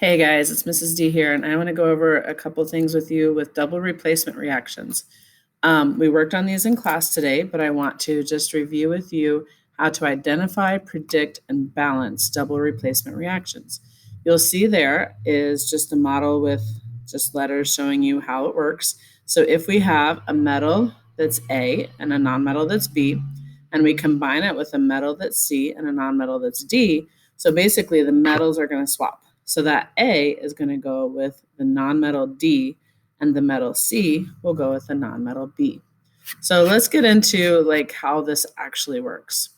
Hey guys, it's Mrs. D here, and I want to go over a couple things with you with double replacement reactions. We worked on these in class today, but I want to just review with you how to identify, predict, and balance double replacement reactions. You'll see there is just a model with just letters showing you how it works. So if we have a metal that's A and a nonmetal that's B, and we combine it with a metal that's C and a nonmetal that's D, so basically the metals are going to swap. So that A is going to go with the nonmetal D, and the metal C will go with the nonmetal B. So let's get into how this actually works.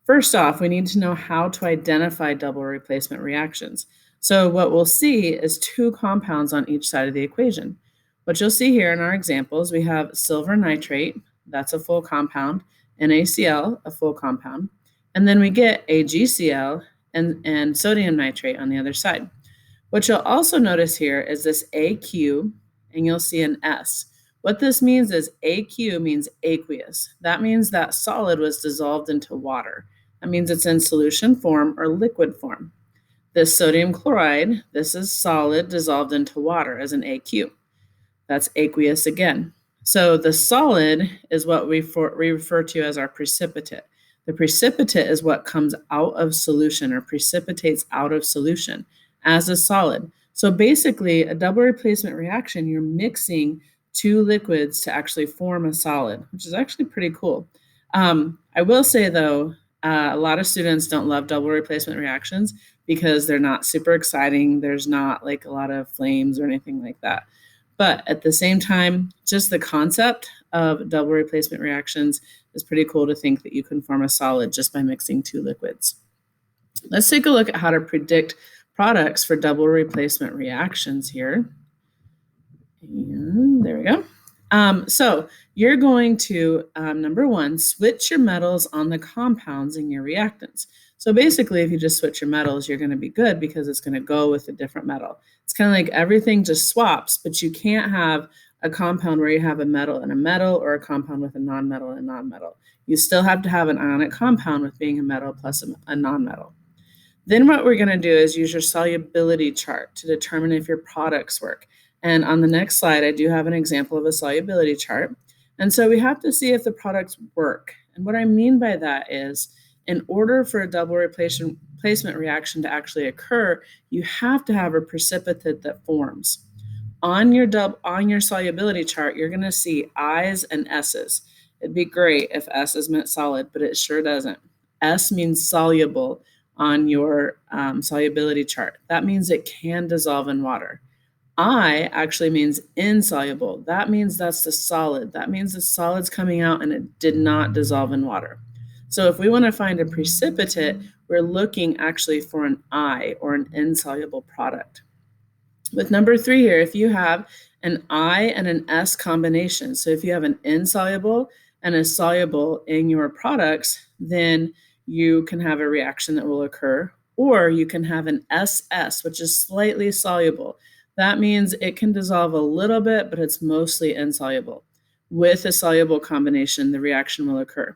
First off, we need to know how to identify double replacement reactions. So what we'll see is two compounds on each side of the equation. What you'll see here in our examples, we have silver nitrate, that's a full compound, NaCl, a full compound, and then we get AgCl and sodium nitrate on the other side. What you'll also notice here is this AQ, and you'll see an S. What this means is AQ means aqueous. That means that solid was dissolved into water. That means it's in solution form or liquid form. This sodium chloride, this is solid dissolved into water as an AQ. That's aqueous again. So the solid is what we refer to as our precipitate. The precipitate is what comes out of solution or precipitates out of solution as a solid. So basically, a double replacement reaction, you're mixing two liquids to actually form a solid, which is actually pretty cool. I will say, though, a lot of students don't love double replacement reactions because they're not super exciting. There's not like a lot of flames or anything like that. But at the same time, just the concept of double replacement reactions is pretty cool to think that you can form a solid just by mixing two liquids. Let's take a look at how to predict products for double replacement reactions here. And there we go. So you're going to, number one, switch your metals on the compounds in your reactants. So basically, if you just switch your metals, you're going to be good because it's going to go with a different metal. It's kind of like everything just swaps, but you can't have a compound where you have a metal and a metal or a compound with a nonmetal and a nonmetal. You still have to have an ionic compound with being a metal plus a nonmetal. Then what we're going to do is use your solubility chart to determine if your products work. And on the next slide, I do have an example of a solubility chart. And so we have to see if the products work. And what I mean by that is, in order for a double replacement reaction to actually occur, you have to have a precipitate that forms. On your solubility chart, you're going to see I's and S's. It'd be great if S's meant solid, but it sure doesn't. S means soluble on your solubility chart. That means it can dissolve in water. I actually means insoluble. That means that's the solid. That means the solid's coming out and it did not dissolve in water. So if we want to find a precipitate, we're looking actually for an I or an insoluble product. With number 3 here, if you have an I and an S combination, so if you have an insoluble and a soluble in your products, then you can have a reaction that will occur, or you can have an SS, which is slightly soluble. That means it can dissolve a little bit, but it's mostly insoluble. With a soluble combination, the reaction will occur.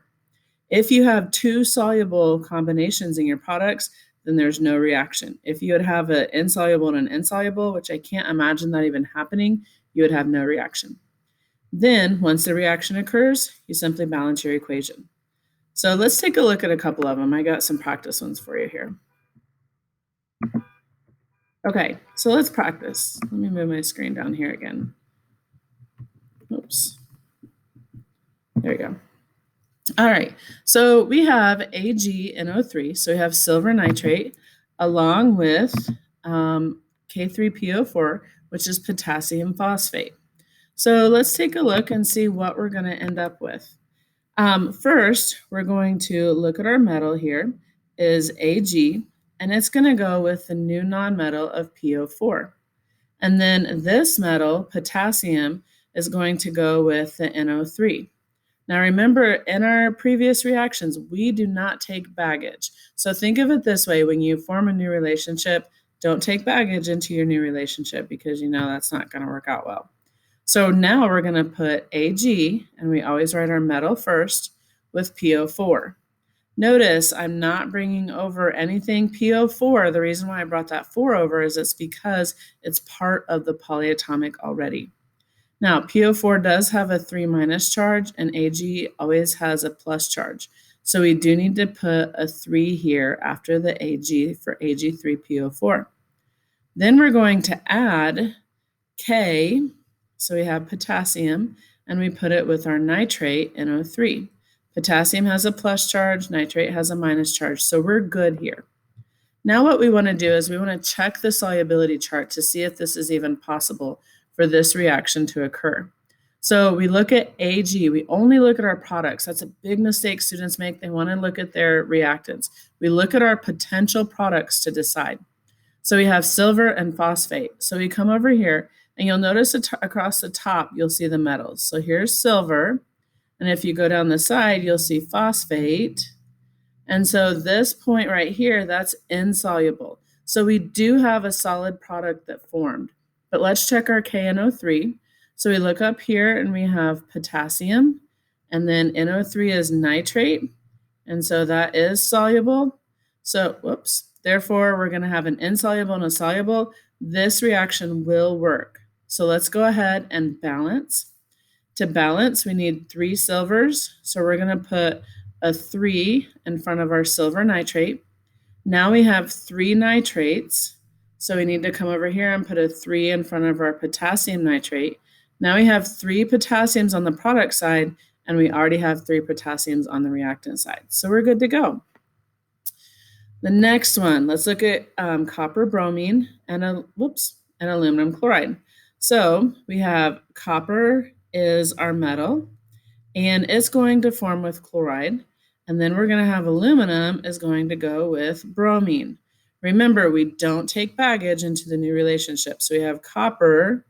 If you have two soluble combinations in your products, then there's no reaction. If you would have an insoluble and an insoluble, which I can't imagine that even happening, you would have no reaction. Then, once the reaction occurs, you simply balance your equation. So let's take a look at a couple of them. I got some practice ones for you here. Okay, so let's practice. Let me move my screen down here again. Oops. There we go. All right, so we have AgNO3, so we have silver nitrate along with K3PO4, which is potassium phosphate. So let's take a look and see what we're going to end up with. First, we're going to look at our metal here, is Ag, and it's going to go with the new nonmetal of PO4. And then this metal, potassium, is going to go with the NO3. Now remember, in our previous reactions, we do not take baggage. So think of it this way: when you form a new relationship, don't take baggage into your new relationship because you know that's not going to work out well. So now we're going to put Ag, and we always write our metal first, with PO4. Notice I'm not bringing over anything PO4. The reason why I brought that 4 over is it's because it's part of the polyatomic already. Now, PO4 does have a 3 minus charge, and Ag always has a plus charge. So we do need to put a 3 here after the Ag for Ag3PO4. Then we're going to add K, so we have potassium, and we put it with our nitrate, NO3. Potassium has a plus charge, nitrate has a minus charge, so we're good here. Now what we want to do is we want to check the solubility chart to see if this is even possible for this reaction to occur. So we look at Ag, we only look at our products. That's a big mistake students make. They want to look at their reactants. We look at our potential products to decide. So we have silver and phosphate. So we come over here and you'll notice across the top, you'll see the metals. So here's silver. And if you go down the side, you'll see phosphate. And so this point right here, that's insoluble. So we do have a solid product that formed. But let's check our KNO3. So we look up here and we have potassium, and then NO3 is nitrate. And so that is soluble. So, therefore, we're going to have an insoluble and a soluble. This reaction will work. So let's go ahead and balance. To balance, we need 3 silvers. So we're going to put a 3 in front of our silver nitrate. Now we have 3 nitrates. So we need to come over here and put a 3 in front of our potassium nitrate. Now we have 3 potassiums on the product side, and we already have 3 potassiums on the reactant side. So we're good to go. The next one, let's look at copper bromine and aluminum chloride. So we have copper is our metal, and it's going to form with chloride. And then we're going to have aluminum is going to go with bromine. Remember, we don't take baggage into the new relationship. So we have copper,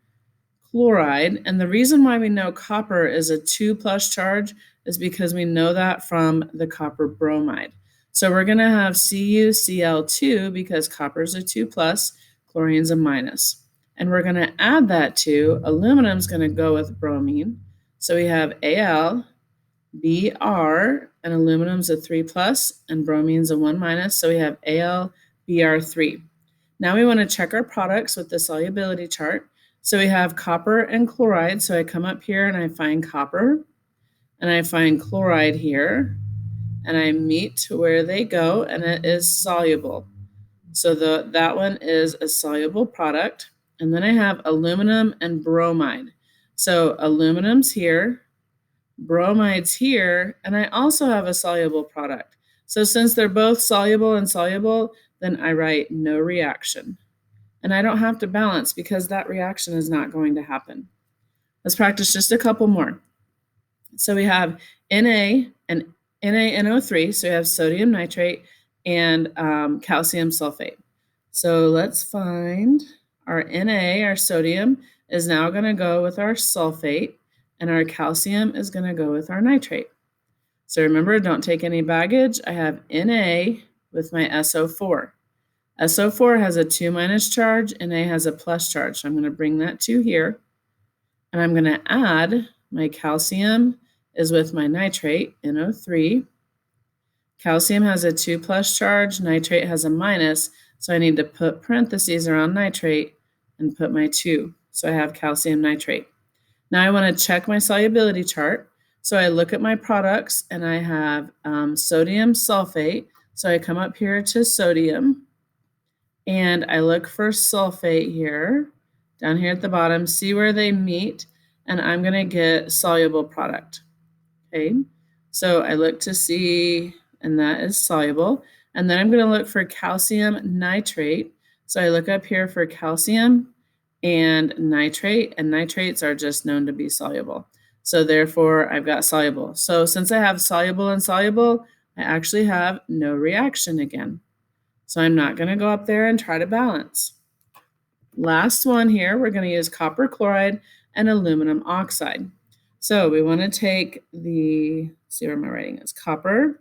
chloride, and the reason why we know copper is a 2 plus charge is because we know that from the copper bromide. So we're going to have CuCl2 because copper is a 2 plus, chlorine's a minus. And we're going to add that to aluminum's going to go with bromine. So we have Al, Br, and aluminum's a 3 plus, and bromine's a 1 minus. So we have Al, Br3. Now we want to check our products with the solubility chart. So we have copper and chloride. So I come up here and I find copper, and I find chloride here, and I meet to where they go, and it is soluble. So that one is a soluble product. And then I have aluminum and bromide. So aluminum's here, bromide's here, and I also have a soluble product. So since they're both soluble and soluble, then I write no reaction. And I don't have to balance because that reaction is not going to happen. Let's practice just a couple more. So we have Na and NaNO3, so we have sodium nitrate and calcium sulfate. So let's find our Na, our sodium, is now going to go with our sulfate, and our calcium is going to go with our nitrate. So remember, don't take any baggage. I have Na with my SO4. SO4 has a 2 minus charge, Na has a plus charge. So I'm going to bring that 2 here, and I'm going to add my calcium is with my nitrate, NO3. Calcium has a 2 plus charge, nitrate has a minus, so I need to put parentheses around nitrate and put my 2. So I have calcium nitrate. Now I want to check my solubility chart. So I look at my products and I have sodium sulfate. So I come up here to sodium and I look for sulfate here, down here at the bottom, see where they meet, and I'm going to get soluble product. Okay, so I look to see, and that is soluble. And then I'm going to look for calcium nitrate. So I look up here for calcium and nitrates are just known to be soluble. So therefore, I've got soluble. So since I have soluble and soluble, I actually have no reaction again. So I'm not going to go up there and try to balance. Last one here, we're going to use copper chloride and aluminum oxide. So we want to take see where my writing is, copper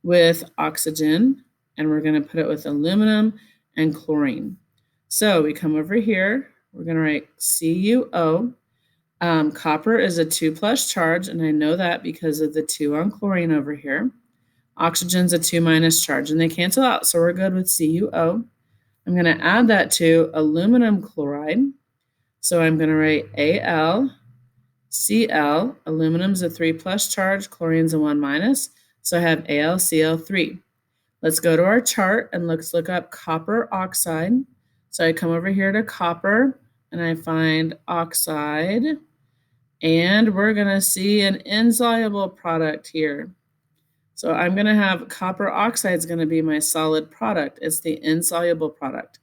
with oxygen, and we're going to put it with aluminum and chlorine. So we come over here, we're going to write CuO. Copper is a 2 plus charge, and I know that because of the 2 on chlorine over here. Oxygen's a 2 minus charge, and they cancel out, so we're good with CuO. I'm going to add that to aluminum chloride. So I'm going to write AlCl. Aluminum's a 3 plus charge, chlorine's a 1 minus. So I have AlCl3. Let's go to our chart and let's look up copper oxide. So I come over here to copper and I find oxide, and we're going to see an insoluble product here. So I'm going to have copper oxide is going to be my solid product. It's the insoluble product.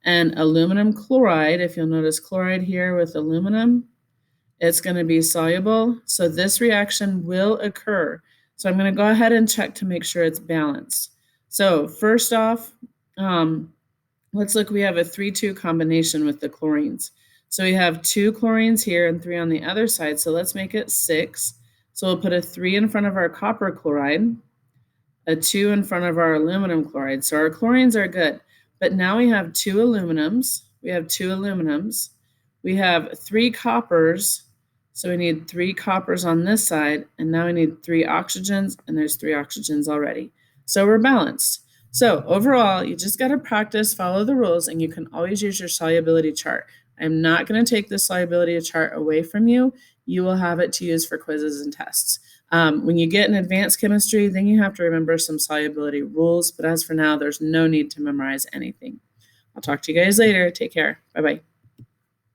And aluminum chloride, if you'll notice chloride here with aluminum, it's going to be soluble. So this reaction will occur. So I'm going to go ahead and check to make sure it's balanced. So first off, let's look. We have a 3-2 combination with the chlorines. So we have 2 chlorines here and 3 on the other side. So let's make it 6. So we'll put a 3 in front of our copper chloride, a 2 in front of our aluminum chloride. So our chlorines are good. But now we have 2 aluminums. We have 2 aluminums. We have 3 coppers. So we need 3 coppers on this side. And now we need 3 oxygens. And there's 3 oxygens already. So we're balanced. So overall, you just got to practice, follow the rules, and you can always use your solubility chart. I'm not going to take the solubility chart away from you. You will have it to use for quizzes and tests. When you get in advanced chemistry, then you have to remember some solubility rules. But as for now, there's no need to memorize anything. I'll talk to you guys later. Take care. Bye-bye.